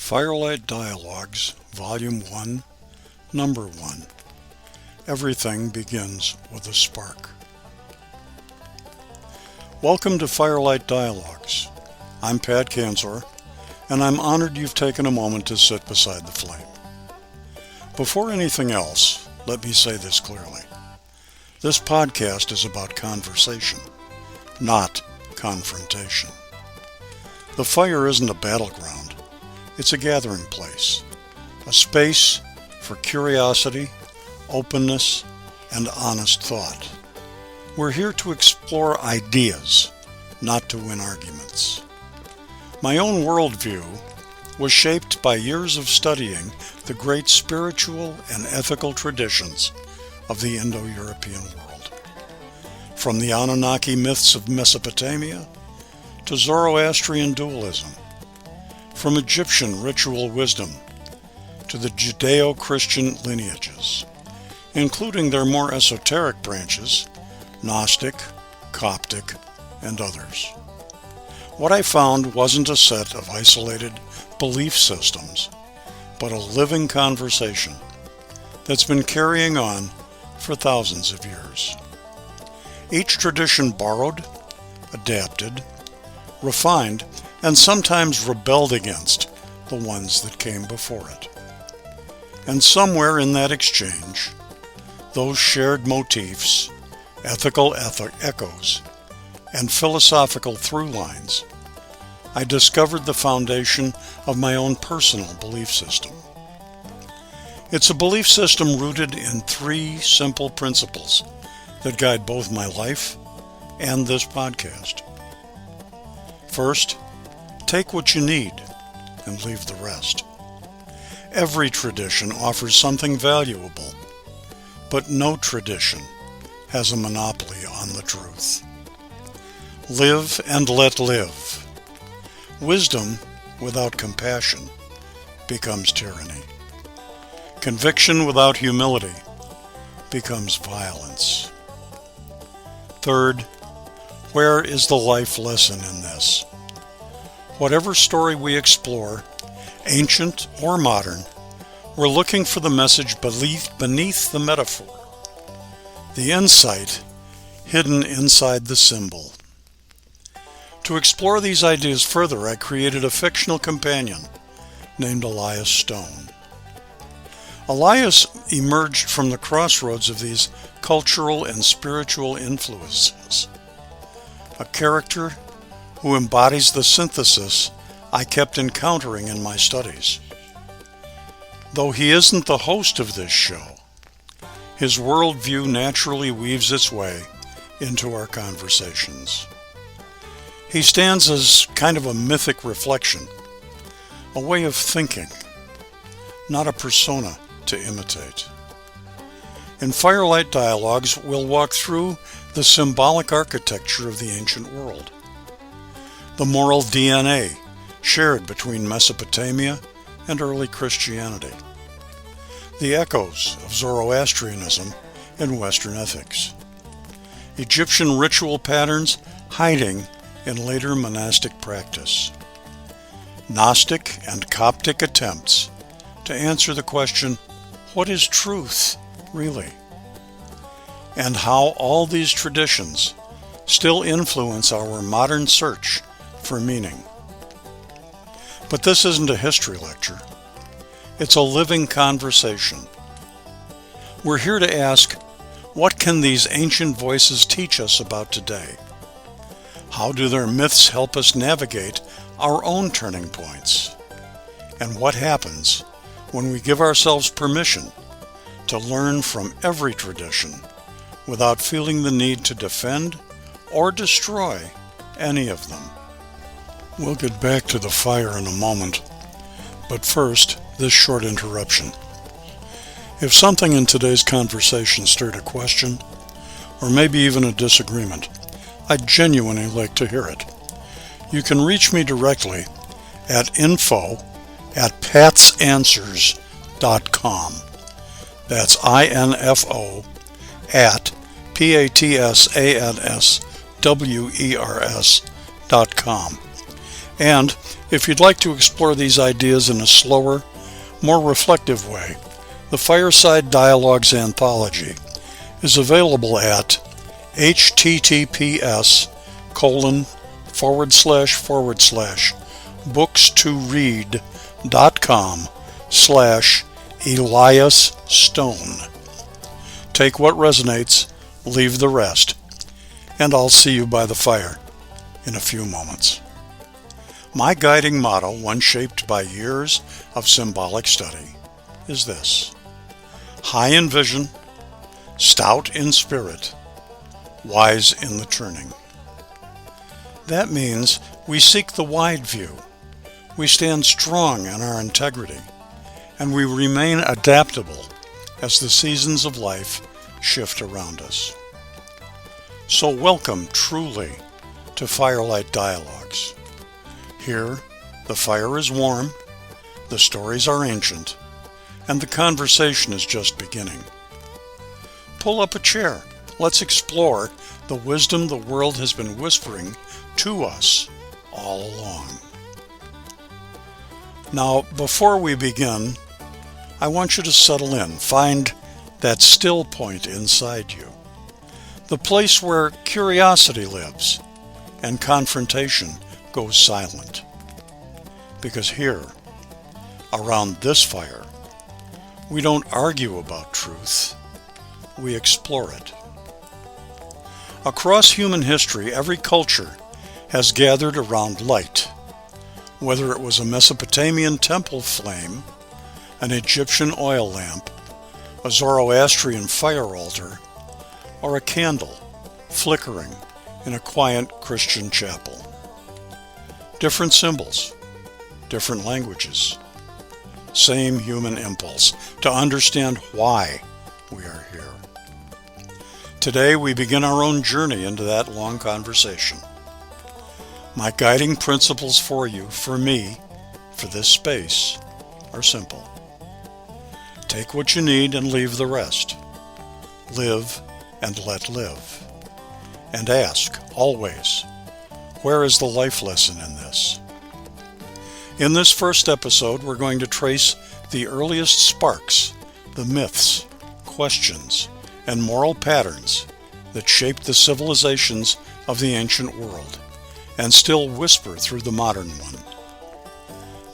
Firelight Dialogues, Volume 1, Number 1. Everything begins with a spark. Welcome to Firelight Dialogues. I'm Pat Kansoer, and I'm honored you've taken a moment to sit beside the flame. Before anything else, let me say this clearly. This podcast is about conversation, not confrontation. The fire isn't a battleground. It's a gathering place, a space for curiosity, openness, and honest thought. We're here to explore ideas, not to win arguments. My own worldview was shaped by years of studying the great spiritual and ethical traditions of the Indo-European world. From the Anunnaki myths of Mesopotamia to Zoroastrian dualism, from Egyptian ritual wisdom to the Judeo-Christian lineages, including their more esoteric branches, Gnostic, Coptic, and others. What I found wasn't a set of isolated belief systems, but a living conversation that's been carrying on for thousands of years. Each tradition borrowed, adapted, refined, and sometimes rebelled against the ones that came before it. And somewhere in that exchange, those shared motifs, ethical echoes, and philosophical through lines, I discovered the foundation of my own personal belief system. It's a belief system rooted in three simple principles that guide both my life and this podcast. First, take what you need and leave the rest. Every tradition offers something valuable, but no tradition has a monopoly on the truth. Live and let live. Wisdom without compassion becomes tyranny. Conviction without humility becomes violence. Third, where is the life lesson in this? Whatever story we explore, ancient or modern, we're looking for the message beneath the metaphor, the insight hidden inside the symbol. To explore these ideas further, I created a fictional companion named Elias Stone. Elias emerged from the crossroads of these cultural and spiritual influences, a character who embodies the synthesis I kept encountering in my studies. Though he isn't the host of this show, his worldview naturally weaves its way into our conversations. He stands as kind of a mythic reflection, a way of thinking, not a persona to imitate. In Firelight Dialogues, we'll walk through the symbolic architecture of the ancient world, the moral DNA shared between Mesopotamia and early Christianity, the echoes of Zoroastrianism in Western ethics, Egyptian ritual patterns hiding in later monastic practice, Gnostic and Coptic attempts to answer the question, what is truth, really? And how all these traditions still influence our modern search for meaning. But this isn't a history lecture. It's a living conversation. We're here to ask, what can these ancient voices teach us about today? How do their myths help us navigate our own turning points? And what happens when we give ourselves permission to learn from every tradition without feeling the need to defend or destroy any of them? We'll get back to the fire in a moment, but first, this short interruption. If something in today's conversation stirred a question, or maybe even a disagreement, I'd genuinely like to hear it. You can reach me directly at info@patsanswers.com. That's info at patsanswers.com. And If you'd like to explore these ideas in a slower, more reflective way, the Fireside Dialogues Anthology is available at https://books2read.com/EliasStone. Take what resonates, leave the rest, and I'll see you by the fire in a few moments. My guiding motto, one shaped by years of symbolic study, is this: high in vision, stout in spirit, wise in the turning. That means we seek the wide view, we stand strong in our integrity, and we remain adaptable as the seasons of life shift around us. So welcome truly to Firelight Dialogues. Here, the fire is warm, the stories are ancient, and the conversation is just beginning. Pull up a chair. Let's explore the wisdom the world has been whispering to us all along. Now, before we begin, I want you to settle in. Find that still point inside you, the place where curiosity lives and confrontation goes silent. Because here, around this fire, we don't argue about truth, we explore it. Across human history, every culture has gathered around light, whether it was a Mesopotamian temple flame, an Egyptian oil lamp, a Zoroastrian fire altar, or a candle flickering in a quiet Christian chapel. Different symbols, different languages, same human impulse to understand why we are here. Today we begin our own journey into that long conversation. My guiding principles for you, for me, for this space, are simple. Take what you need and leave the rest. Live and let live. And ask, always, where is the life lesson in this? In this first episode, we're going to trace the earliest sparks, the myths, questions, and moral patterns that shaped the civilizations of the ancient world and still whisper through the modern one.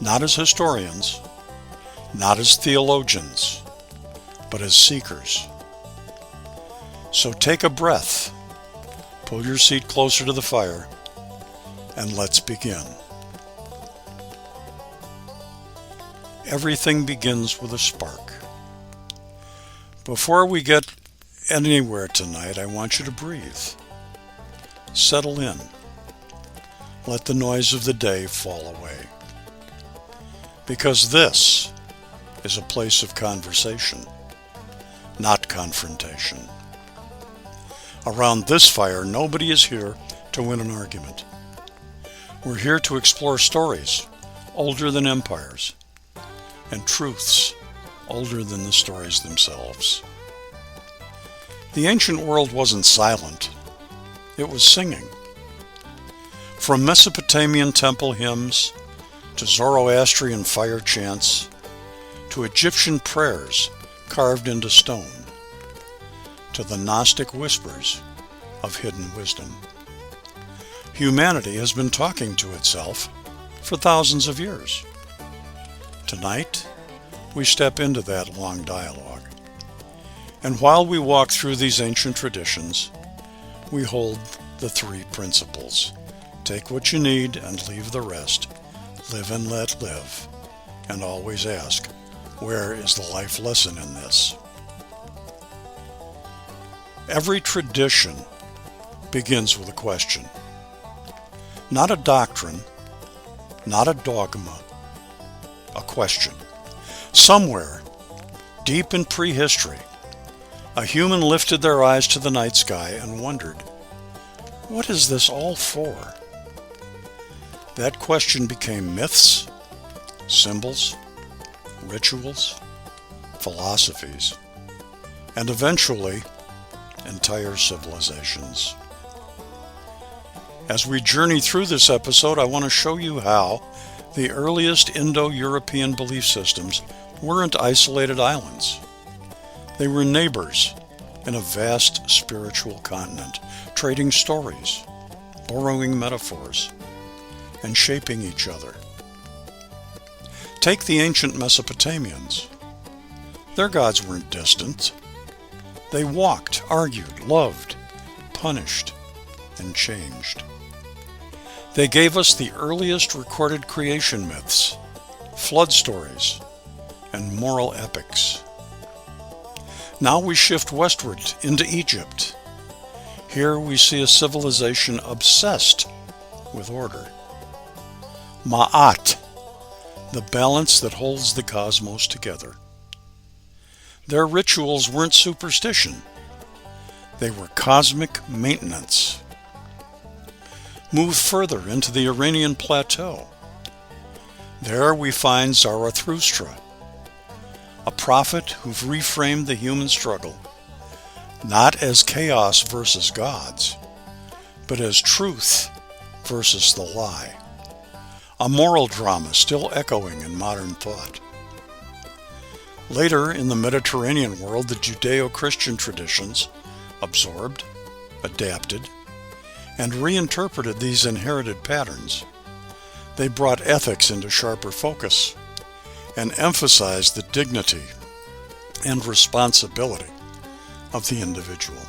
Not as historians, not as theologians, but as seekers. So take a breath, pull your seat closer to the fire, and let's begin. Everything begins with a spark. Before we get anywhere tonight, I want you to breathe. Settle in. Let the noise of the day fall away. Because this is a place of conversation, not confrontation. Around this fire, nobody is here to win an argument. We're here to explore stories older than empires, and truths older than the stories themselves. The ancient world wasn't silent, it was singing. From Mesopotamian temple hymns, to Zoroastrian fire chants, to Egyptian prayers carved into stone, to the Gnostic whispers of hidden wisdom. Humanity has been talking to itself for thousands of years. Tonight, we step into that long dialogue. And while we walk through these ancient traditions, we hold the three principles. Take what you need and leave the rest. Live and let live. And always ask, where is the life lesson in this? Every tradition begins with a question. Not a doctrine, not a dogma, a question. Somewhere, deep in prehistory, a human lifted their eyes to the night sky and wondered, what is this all for? That question became myths, symbols, rituals, philosophies, and eventually entire civilizations. As we journey through this episode, I want to show you how The earliest Indo-European belief systems weren't isolated islands. They were neighbors in a vast spiritual continent, trading stories, borrowing metaphors, and shaping each other. Take the ancient Mesopotamians. Their gods weren't distant. They walked, argued, loved, punished, and changed. They gave us the earliest recorded creation myths, flood stories, and moral epics. Now we shift westward into Egypt. Here we see a civilization obsessed with order. Ma'at, the balance that holds the cosmos together. Their rituals weren't superstition. They were cosmic maintenance. Move further into the Iranian plateau. There we find Zarathustra, a prophet who reframed the human struggle, not as chaos versus gods, but as truth versus the lie. A moral drama still echoing in modern thought. Later, in the Mediterranean world, the Judeo-Christian traditions absorbed, adapted, and reinterpreted these inherited patterns. They brought ethics into sharper focus and emphasized the dignity and responsibility of the individual.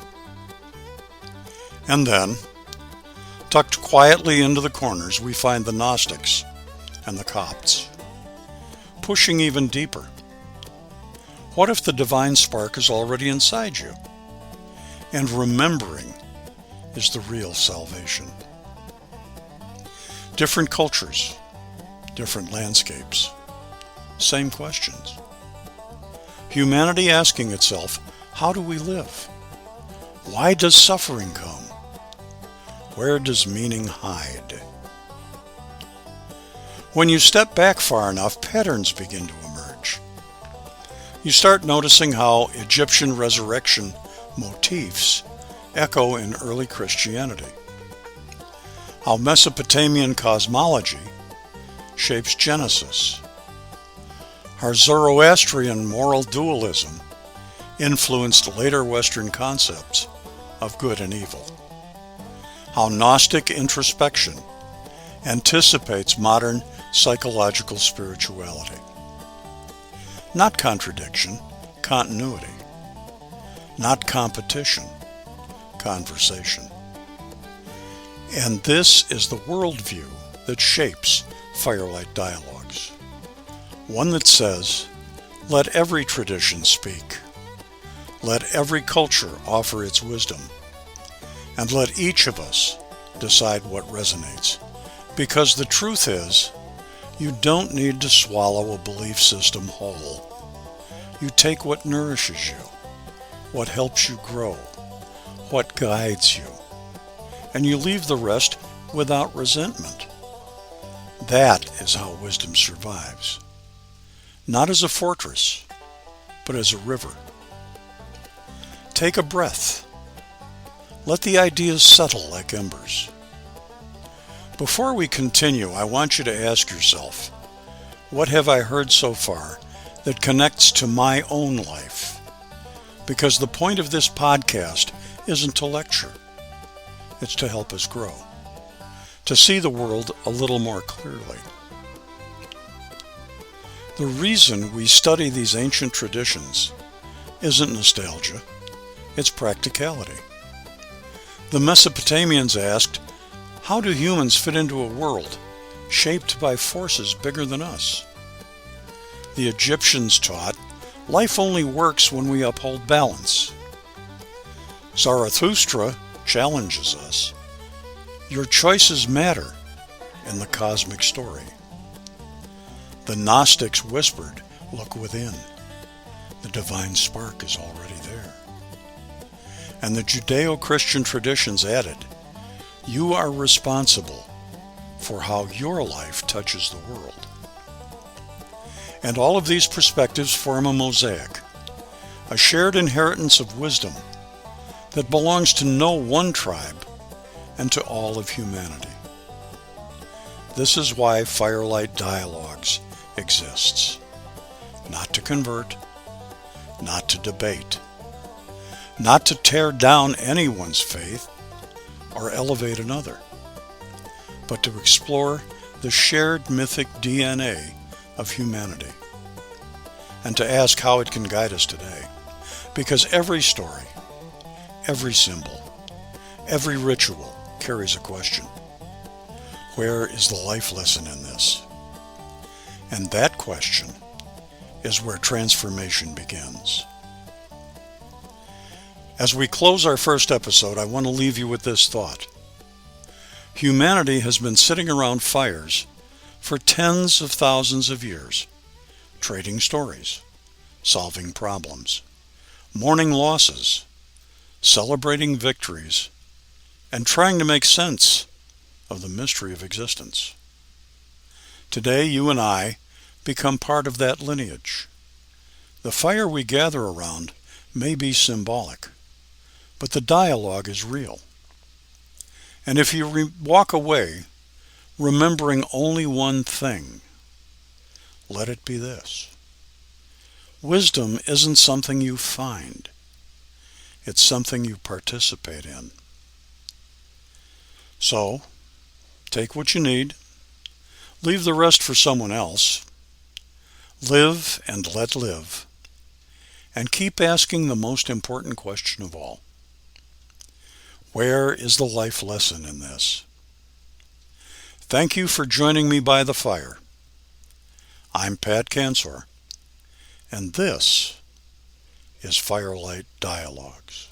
And then, tucked quietly into the corners, we find the Gnostics and the Copts, pushing even deeper. What if the divine spark is already inside you, and remembering is the real salvation? Different cultures, different landscapes, same questions. Humanity asking itself, how do we live? Why does suffering come? Where does meaning hide? When you step back far enough, patterns begin to emerge. You start noticing how Egyptian resurrection motifs echo in early Christianity, how Mesopotamian cosmology shapes Genesis, how Zoroastrian moral dualism influenced later Western concepts of good and evil, how Gnostic introspection anticipates modern psychological spirituality. Not contradiction, continuity. Not competition, conversation. And this is the worldview that shapes Firelight Dialogues. One that says, let every tradition speak. Let every culture offer its wisdom. And let each of us decide what resonates. Because the truth is, you don't need to swallow a belief system whole. You take what nourishes you, what helps you grow, what guides you, and you leave the rest without resentment. That is how wisdom survives. Not as a fortress, but as a river. Take a breath. Let the ideas settle like embers. Before we continue, I want you to ask yourself, what have I heard so far that connects to my own life? Because the point of this podcast isn't to lecture. It's to help us grow, to see the world a little more clearly. The reason we study these ancient traditions isn't nostalgia, it's practicality. The Mesopotamians asked, how do humans fit into a world shaped by forces bigger than us? The Egyptians taught, life only works when we uphold balance. Zarathustra challenges us. Your choices matter in the cosmic story. The Gnostics whispered, look within. The divine spark is already there. And the Judeo-Christian traditions added, you are responsible for how your life touches the world. And all of these perspectives form a mosaic, a shared inheritance of wisdom that belongs to no one tribe and to all of humanity. This is why Firelight Dialogues exists. Not to convert, not to debate, not to tear down anyone's faith or elevate another, but to explore the shared mythic DNA of humanity and to ask how it can guide us today. Because every story, every symbol, every ritual carries a question. Where is the life lesson in this? And that question is where transformation begins. As we close our first episode, I want to leave you with this thought. Humanity has been sitting around fires for tens of thousands of years, trading stories, solving problems, mourning losses, celebrating victories, and trying to make sense of the mystery of existence. Today, you and I become part of that lineage. The fire we gather around may be symbolic, but the dialogue is real. And if you walk away remembering only one thing, let it be this. Wisdom isn't something you find. It's something you participate in. So, take what you need. Leave the rest for someone else. Live and let live. And keep asking the most important question of all. Where is the life lesson in this? Thank you for joining me by the fire. I'm Pat Kansoer, and this is Firelight Dialogues.